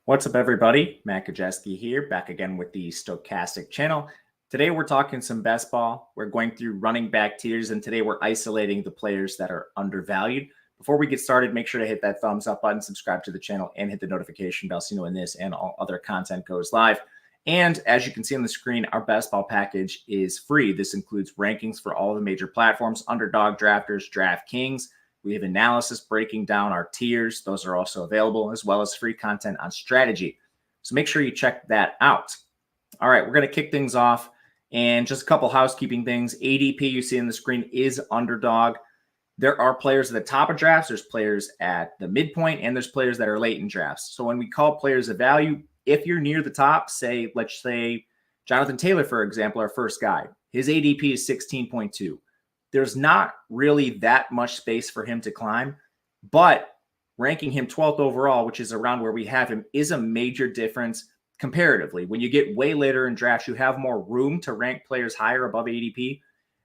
What's up, everybody? Matt Kajeski here, back again with the Stochastic channel. Today, we're talking some best ball. We're going through running back tiers, and today we're isolating the players that are undervalued. Before we get started, make sure to hit that thumbs up button, subscribe to the channel, and hit the notification bell so you know when this and all other content goes live. And as you can see on the screen, our best ball package is free. This includes rankings for all the major platforms, Underdog, Drafters, DraftKings. We have analysis breaking down our tiers. Those are also available, as well as free content on strategy. So make sure you check that out. All right, we're going to kick things off. And just a couple housekeeping things. ADP you see on the screen is Underdog. There are players at the top of drafts. There's players at the midpoint, and there's players that are late in drafts. So when we call players a value, if you're near the top, let's say Jonathan Taylor, for example, our first guy, his ADP is 16.2. There's not really that much space for him to climb, but ranking him 12th overall, which is around where we have him, is a major difference comparatively. When you get way later in drafts, you have more room to rank players higher above ADP.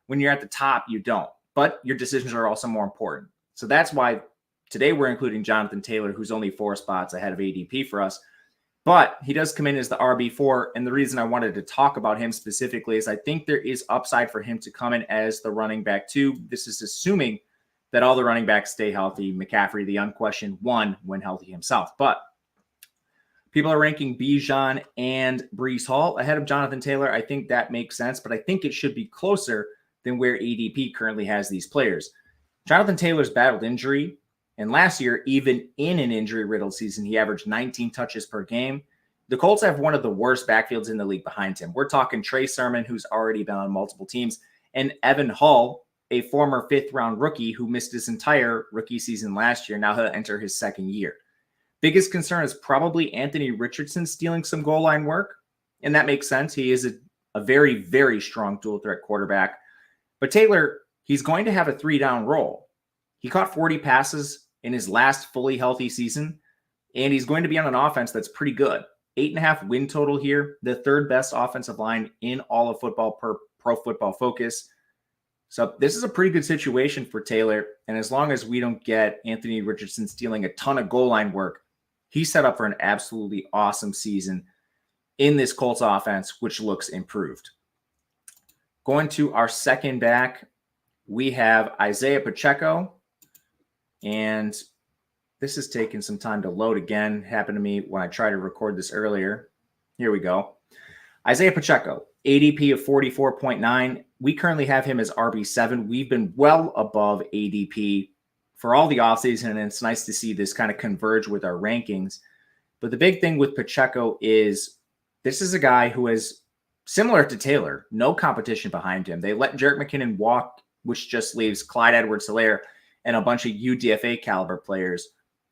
When you're at the top, you don't, but your decisions are also more important. So that's why today we're including Jonathan Taylor, who's only 4 spots ahead of ADP for us. But he does come in as the RB4, and the reason I wanted to talk about him specifically is I think there is upside for him to come in as the running back 2. This is assuming that all the running backs stay healthy. McCaffrey, the unquestioned one, when healthy himself. But people are ranking Bijan and Breece Hall ahead of Jonathan Taylor. I think that makes sense, but I think it should be closer than where ADP currently has these players. Jonathan Taylor's battled injury. And last year, even in an injury-riddled season, he averaged 19 touches per game. The Colts have one of the worst backfields in the league behind him. We're talking Trey Sermon, who's already been on multiple teams, and Evan Hull, a former fifth-round rookie who missed his entire rookie season last year. Now he'll enter his second year. Biggest concern is probably Anthony Richardson stealing some goal line work, and that makes sense. He is a very, very strong dual-threat quarterback. But Taylor, he's going to have a 3-down role. He caught 40 passes in his last fully healthy season, and he's going to be on an offense that's pretty good. 8.5 win total here, the 3rd best offensive line in all of football per Pro Football Focus. So this is a pretty good situation for Taylor, and as long as we don't get Anthony Richardson stealing a ton of goal line work, he's set up for an absolutely awesome season in this Colts offense, which looks improved. Going to our second back, we have Isiah Pacheco. And this is taking some time to load again. Happened to me when I tried to record this earlier. Here we go. Isiah Pacheco, ADP of 44.9. We currently have him as RB7. We've been well above ADP for all the offseason, and it's nice to see this kind of converge with our rankings. But the big thing with Pacheco is this is a guy who is similar to Taylor, no competition behind him. They let Jerick McKinnon walk, which just leaves Clyde Edwards-Helaire and a bunch of UDFA caliber players.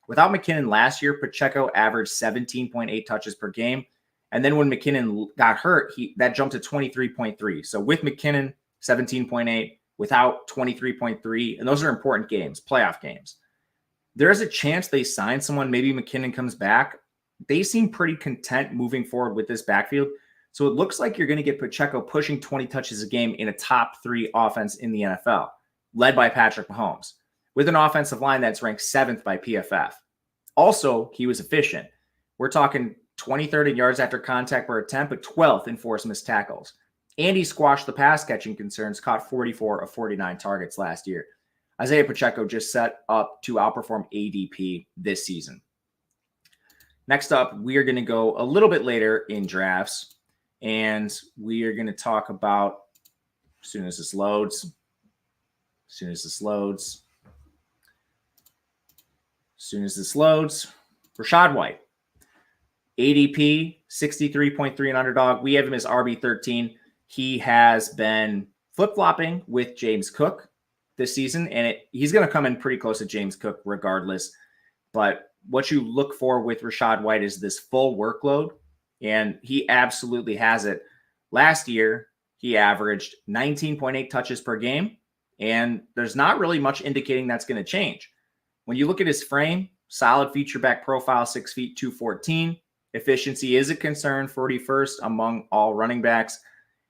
Without McKinnon last year, Pacheco averaged 17.8 touches per game. And then when McKinnon got hurt, that jumped to 23.3. So with McKinnon, 17.8, without 23.3. And those are important games, playoff games. There is a chance they sign someone. Maybe McKinnon comes back. They seem pretty content moving forward with this backfield. So it looks like you're going to get Pacheco pushing 20 touches a game in a top 3 offense in the NFL, led by Patrick Mahomes, with an offensive line that's ranked 7th by PFF. Also, he was efficient. We're talking 23rd in yards after contact per attempt, but 12th in forced missed tackles. And he squashed the pass-catching concerns, caught 44 of 49 targets last year. Isiah Pacheco just set up to outperform ADP this season. Next up, we are going to go a little bit later in drafts, and we are going to talk about, as soon as this loads, Rashad White. ADP, 63.3 and Underdog. We have him as RB13. He has been flip-flopping with James Cook this season, and he's going to come in pretty close to James Cook regardless. But what you look for with Rashad White is this full workload, and he absolutely has it. Last year, he averaged 19.8 touches per game, and there's not really much indicating that's going to change. When you look at his frame, solid feature back profile, 6 feet, 214. Efficiency is a concern, 41st among all running backs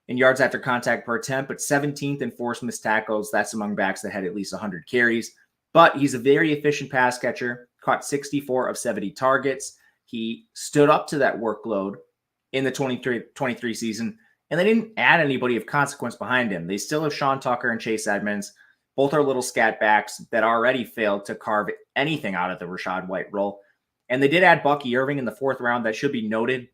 in yards after contact per attempt, but 17th in forced missed tackles. That's among backs that had at least 100 carries. But he's a very efficient pass catcher, caught 64 of 70 targets, he stood up to that workload in the 23 season, and they didn't add anybody of consequence behind him. They still have Sean Tucker and Chase Edmonds. Both are little scat backs that already failed to carve anything out of the Rashad White role. And they did add Bucky Irving in the 4th round. That should be noted.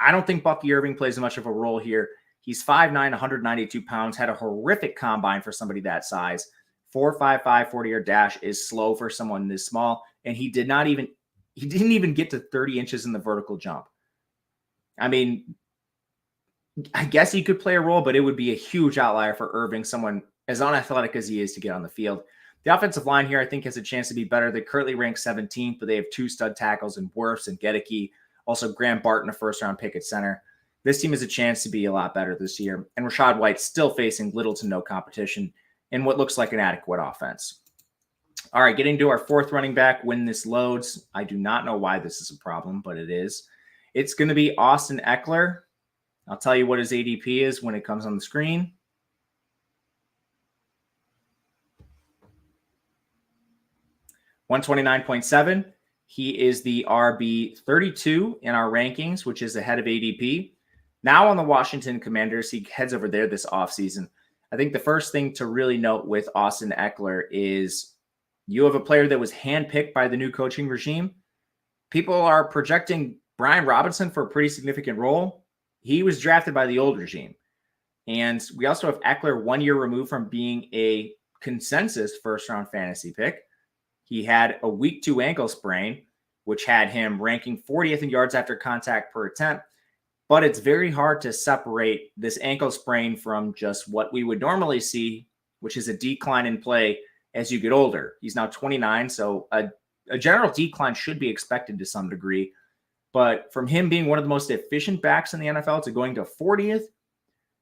I don't think Bucky Irving plays much of a role here. He's 5'9", 192 pounds, had a horrific combine for somebody that size. 4.55 40-yard dash is slow for someone this small, and he didn't even get to 30 inches in the vertical jump. I mean, I guess he could play a role, but it would be a huge outlier for Irving, someone as unathletic as he is, to get on the field. The offensive line here, I think, has a chance to be better. They currently rank 17th, but they have 2 stud tackles in Wirfs and Gedeke. Also, Graham Barton, a first-round pick at center. This team has a chance to be a lot better this year. And Rashad White still facing little to no competition in what looks like an adequate offense. All right, getting to our 4th running back when this loads. I do not know why this is a problem, but it is. It's going to be Austin Ekeler. I'll tell you what his ADP is when it comes on the screen. $129.7. He is the RB 32 in our rankings, which is ahead of ADP. Now on the Washington Commanders, he heads over there this offseason. I think the first thing to really note with Austin Ekeler is you have a player that was handpicked by the new coaching regime. People are projecting Bijan Robinson for a pretty significant role. He was drafted by the old regime. And we also have Ekeler 1 year removed from being a consensus first-round fantasy pick. He had a week 2 ankle sprain, which had him ranking 40th in yards after contact per attempt. But it's very hard to separate this ankle sprain from just what we would normally see, which is a decline in play as you get older. He's now 29, so a general decline should be expected to some degree. But from him being one of the most efficient backs in the NFL to going to 40th,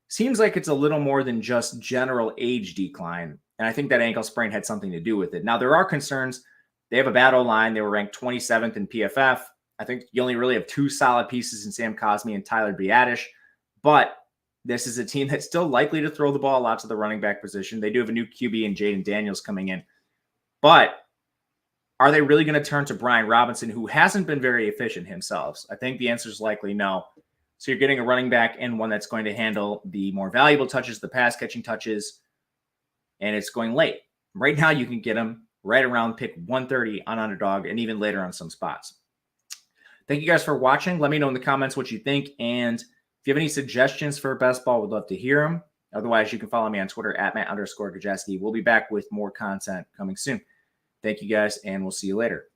seems like it's a little more than just general age decline. And I think that ankle sprain had something to do with it. Now, there are concerns. They have a bad O-line. They were ranked 27th in PFF. I think you only really have 2 solid pieces in Sam Cosmi and Tyler Biadasz. But this is a team that's still likely to throw the ball a lot to the running back position. They do have a new QB in Jaden Daniels coming in. But are they really going to turn to Bijan Robinson, who hasn't been very efficient himself? I think the answer is likely no. So you're getting a running back and one that's going to handle the more valuable touches, the pass-catching touches, and it's going late. Right now, you can get him right around pick 130 on Underdog and even later on some spots. Thank you guys for watching. Let me know in the comments what you think. And if you have any suggestions for best ball, we'd love to hear them. Otherwise, you can follow me on Twitter at Matt_Gajeski. We'll be back with more content coming soon. Thank you guys, and we'll see you later.